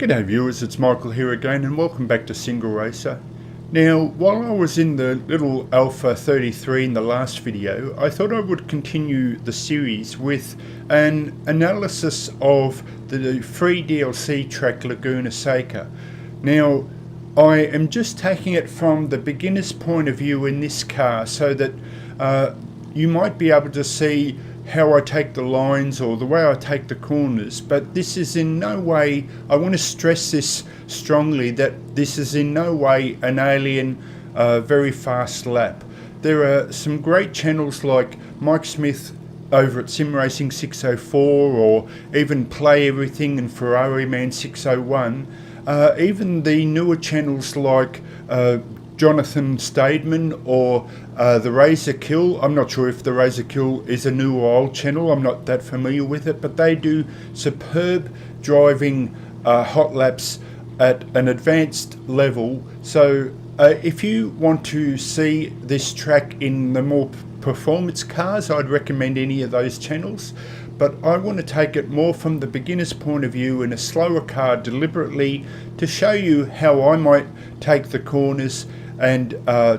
G'day viewers, it's Michael here again and welcome back to SingleRacer. Now, while I was in the little Alpha 33 in the last video, I thought I would continue the series with an analysis of the free DLC track Laguna Seca. Now, I am just taking it from the beginner's point of view in this car so that you might be able to see how I take the lines or the way I take the corners, but this is in no way, I want to stress this strongly, that this is in no way an alien very fast lap. There are some great channels like Mike Smith over at SimRacing 604 or even Play Everything and Ferrari Man 601, even the newer channels like Jonathan Stademan or the Razor Kill. I'm not sure if the Razor Kill is a new or old channel, I'm not that familiar with it, but they do superb driving hot laps at an advanced level. So if you want to see this track in the more performance cars, I'd recommend any of those channels. But I want to take it more from the beginner's point of view in a slower car deliberately to show you how I might take the corners and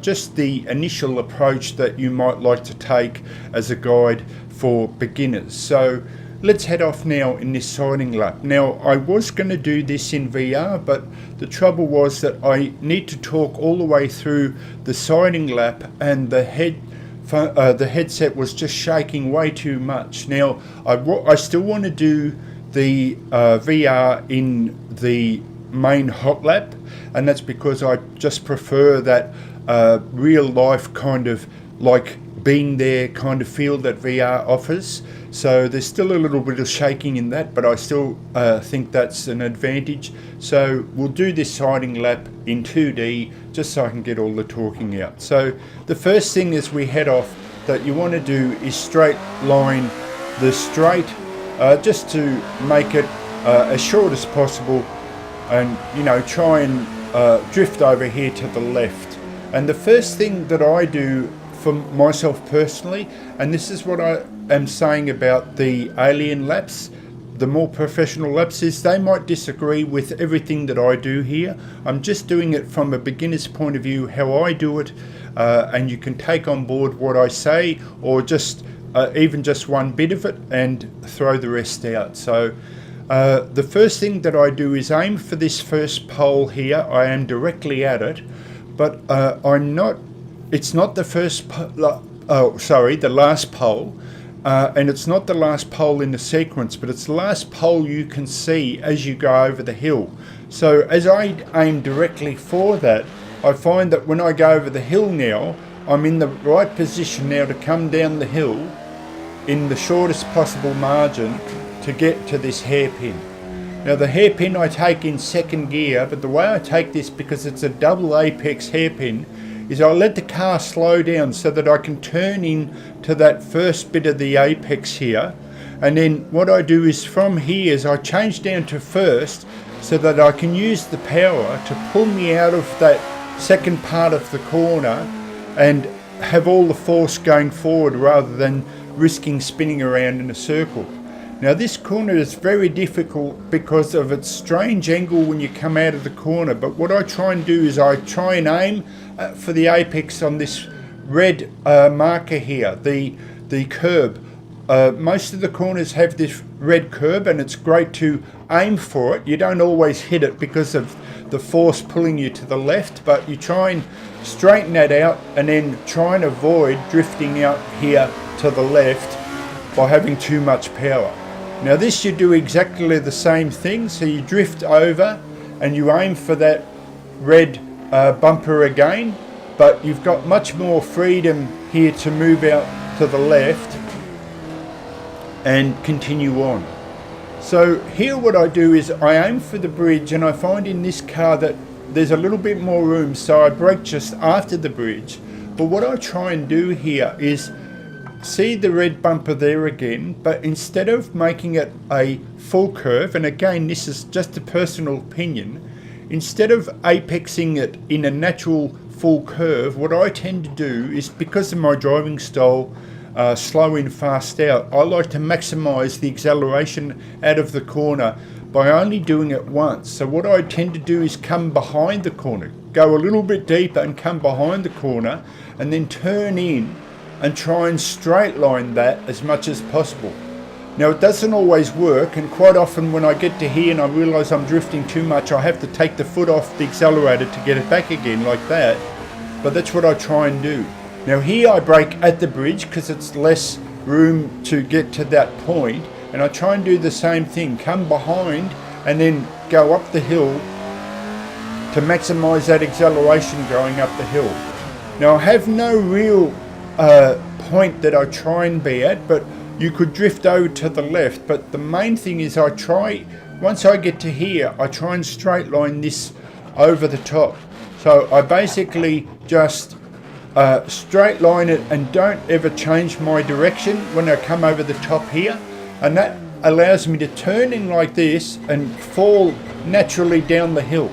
just the initial approach that you might like to take as a guide for beginners. So let's head off now in this siding lap. Now, I was going to do this in VR, but the trouble was that I need to talk all the way through the siding lap and the headset was just shaking way too much. Now, I still want to do the VR in the main hot lap, and that's because I just prefer that real life kind of like being there kind of feel that VR offers. So there's still a little bit of shaking in that, but I still think that's an advantage. So we'll do this siding lap in 2D just so I can get all the talking out. So the first thing as we head off that you want to do is straight line the straight just to make it as short as possible, and try and drift over here to the left. And the first thing that I do for myself personally, and this is what I am saying about the alien laps, the more professional laps, is they might disagree with everything that I do here. I'm just doing it from a beginner's point of view, how I do it, and you can take on board what I say or just even just one bit of it and throw the rest out. So the first thing that I do is aim for this first pole here. I am directly at it, but it's not the first the last pole, and it's not the last pole in the sequence, but it's the last pole you can see as you go over the hill. So as I aim directly for that, I find that when I go over the hill now, I'm in the right position now to come down the hill in the shortest possible margin to get to this hairpin. Now the hairpin I take in second gear, but the way I take this, because it's a double apex hairpin, is I let the car slow down so that I can turn in to that first bit of the apex here. And then what I do is from here is I change down to first so that I can use the power to pull me out of that second part of the corner and have all the force going forward rather than risking spinning around in a circle. Now this corner is very difficult because of its strange angle when you come out of the corner, but what I try and do is I try and aim for the apex on this red marker here, the curb. Most of the corners have this red curb and it's great to aim for it. You don't always hit it because of the force pulling you to the left, but you try and straighten that out and then try and avoid drifting out here to the left by having too much power. Now this you do exactly the same thing, so you drift over and you aim for that red bumper again, but you've got much more freedom here to move out to the left and continue on. So here what I do is I aim for the bridge, and I find in this car that there's a little bit more room, so I brake just after the bridge. But what I try and do here is see the red bumper there again, but instead of making it a full curve, and again this is just a personal opinion, instead of apexing it in a natural full curve, what I tend to do is, because of my driving style, slow in fast out, I like to maximize the acceleration out of the corner by only doing it once. So what I tend to do is come behind the corner, go a little bit deeper and come behind the corner, and then turn in and try and straight line that as much as possible. Now it doesn't always work, and quite often when I get to here and I realise I'm drifting too much, I have to take the foot off the accelerator to get it back again like that. But that's what I try and do. Now here I brake at the bridge because it's less room to get to that point, and I try and do the same thing, come behind and then go up the hill to maximise that acceleration going up the hill. Now I have no real point that I try and be at, but you could drift over to the left, but the main thing is I try, once I get to here, I try and straight line this over the top. So I basically just straight line it and don't ever change my direction when I come over the top here, and that allows me to turn in like this and fall naturally down the hill.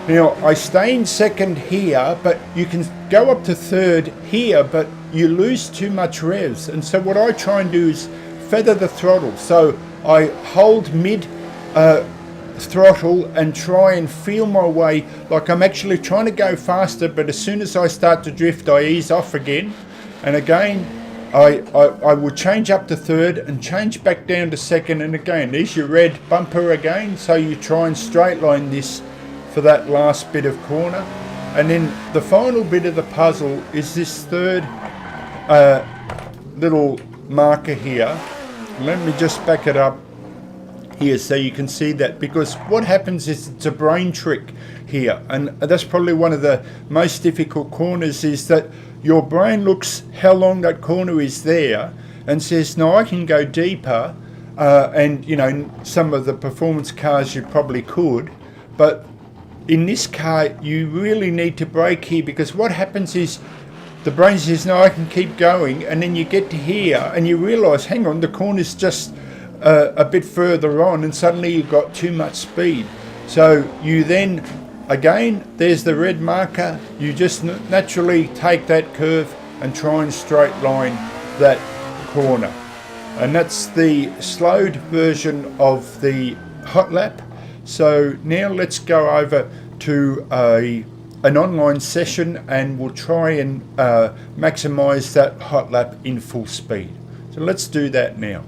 Now I stay in second here, but you can go up to third here, but you lose too much revs, and so what I try and do is feather the throttle. So I hold mid throttle and try and feel my way like I'm actually trying to go faster, but as soon as I start to drift I ease off again, and again I will change up to third and change back down to second, and again there's your red bumper again. So you try and straight line this for that last bit of corner, and then the final bit of the puzzle is this third little marker here. Let me just back it up here so you can see that, because what happens is it's a brain trick here, and that's probably one of the most difficult corners, is that your brain looks how long that corner is there and says, no, I can go deeper, and you know, some of the performance cars you probably could, but in this car you really need to brake here, because what happens is the brain says, no, I can keep going, and then you get to here and you realise, hang on, the corner's just a bit further on, and suddenly you've got too much speed. So you then, again, there's the red marker, you just naturally take that curve and try and straight line that corner. And that's the slowed version of the hot lap. So now let's go over to an online session and we'll try and maximise that hot lap in full speed. So let's do that now.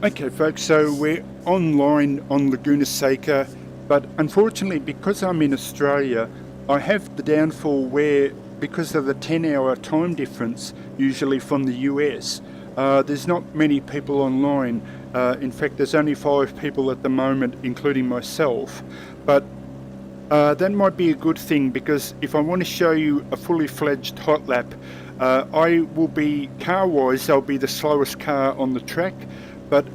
Okay folks, so we're online on Laguna Seca, but unfortunately because I'm in Australia, I have the downfall where, because of the 10-hour time difference usually from the US, there's not many people online. In fact, there's only 5 people at the moment, including myself, but that might be a good thing, because if I want to show you a fully fledged hot lap, I will be, car-wise, I'll be the slowest car on the track, but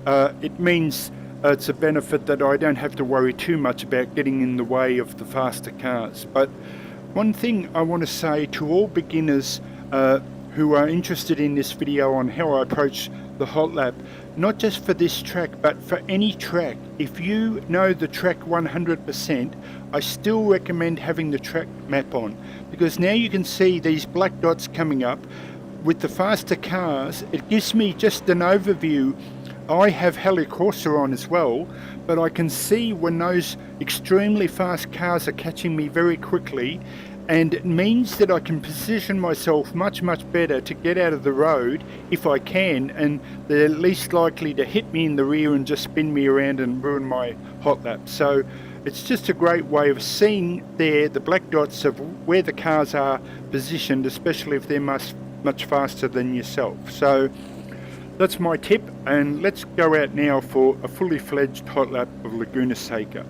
it means it's a benefit that I don't have to worry too much about getting in the way of the faster cars. But one thing I want to say to all beginners who are interested in this video on how I approach the hot lap, not just for this track but for any track, if you know the track 100%, I still recommend having the track map on, because now you can see these black dots coming up. With the faster cars, it gives me just an overview. I have Helicorsa on as well, but I can see when those extremely fast cars are catching me very quickly, and it means that I can position myself much better to get out of the road if I can, and they're least likely to hit me in the rear and just spin me around and ruin my hot lap. So it's just a great way of seeing there the black dots of where the cars are positioned, especially if they're much faster than yourself. So that's my tip, and let's go out now for a fully fledged hot lap of Laguna Seca.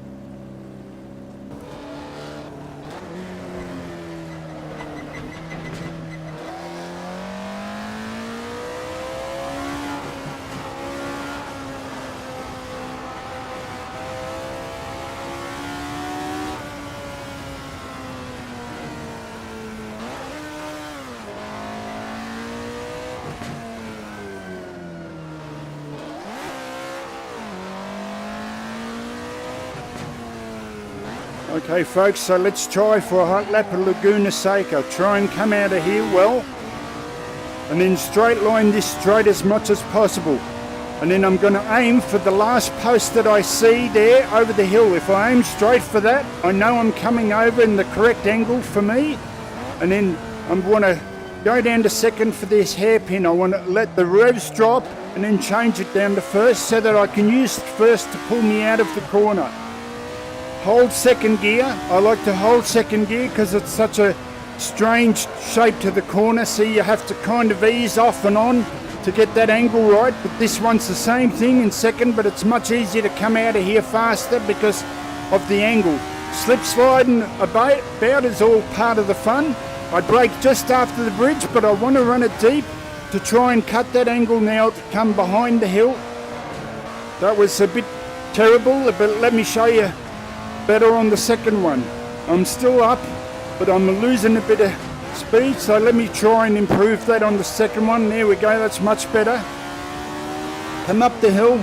Okay folks, so let's try for a hot lap of Laguna Seca. Try and come out of here well, and then straight line this straight as much as possible. and then I'm going to aim for the last post that I see there over the hill. If I aim straight for that, I know I'm coming over in the correct angle for me, and then I want to go down to second for this hairpin. I want to let the revs drop and then change it down to first so that I can use first to pull me out of the corner. Hold second gear. I like to hold second gear because it's such a strange shape to the corner, so you have to kind of ease off and on to get that angle right. But this one's the same thing in second, but it's much easier to come out of here faster because of the angle. Slip sliding about is all part of the fun. I brake just after the bridge, but I want to run it deep to try and cut that angle now to come behind the hill. That was a bit terrible, but let me show you better on the second one. I'm still up, but I'm losing a bit of speed, so let me try and improve that on the second one. There we go, that's much better. Come up the hill.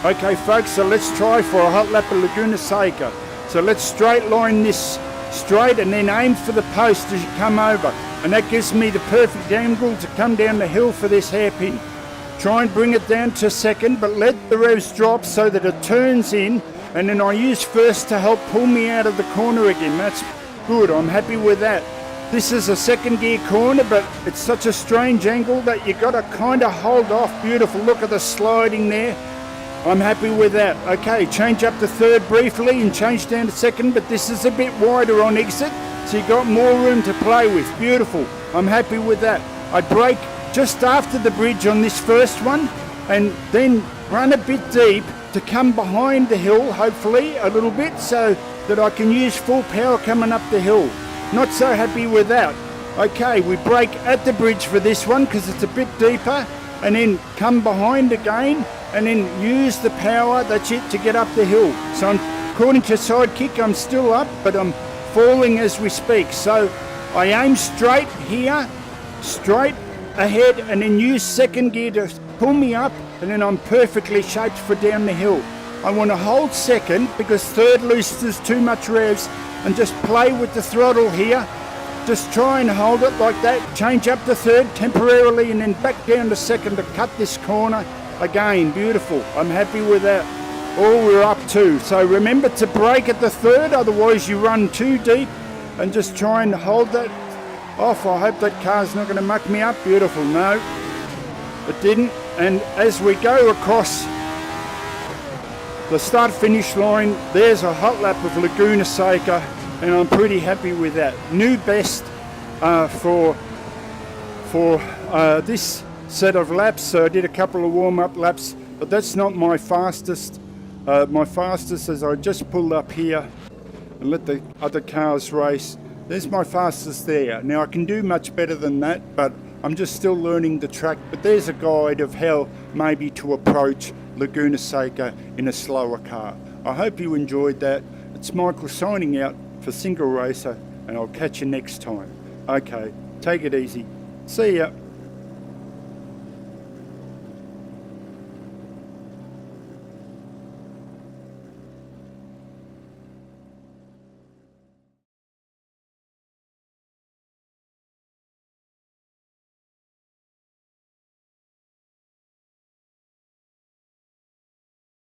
Okay folks, so let's try for a hot lap of Laguna Seca. So let's straight line this straight and then aim for the post as you come over. And that gives me the perfect angle to come down the hill for this hairpin. Try and bring it down to second, but let the revs drop so that it turns in, and then I use first to help pull me out of the corner again. That's good, I'm happy with that. This is a second gear corner, but it's such a strange angle that you got to kind of hold off. Beautiful, look at the sliding there. I'm happy with that. Okay, change up to third briefly and change down to second, but this is a bit wider on exit, so you got more room to play with. Beautiful, I'm happy with that. I brake just after the bridge on this first one and then run a bit deep to come behind the hill, hopefully a little bit, so that I can use full power coming up the hill. Not so happy with that. Okay, we brake at the bridge for this one because it's a bit deeper, and then come behind again and then use the power, that's it, to get up the hill. So according to sidekick, I'm still up, but I'm falling as we speak. So I aim straight here, straight ahead, and then use second gear to pull me up, and then I'm perfectly shaped for down the hill. I want to hold second because third loses too much revs, and just play with the throttle here. Just try and hold it like that, change up to third temporarily, and then back down to second to cut this corner again. Beautiful, I'm happy with that. All we're up to. So remember to brake at the third, otherwise you run too deep, and just try and hold that off. I hope that car's not going to muck me up. Beautiful, no, it didn't. And as we go across the start finish line, there's a hot lap of Laguna Seca, and I'm pretty happy with that. New best for this set of laps. So I did a couple of warm-up laps, but that's not my fastest. My fastest is I just pulled up here and let the other cars race. There's my fastest there. Now I can do much better than that, but I'm just still learning the track. But there's a guide of how maybe to approach Laguna Seca in a slower car. I hope you enjoyed that. It's Michael signing out for SingleRacer, and I'll catch you next time. Okay, take it easy. See ya.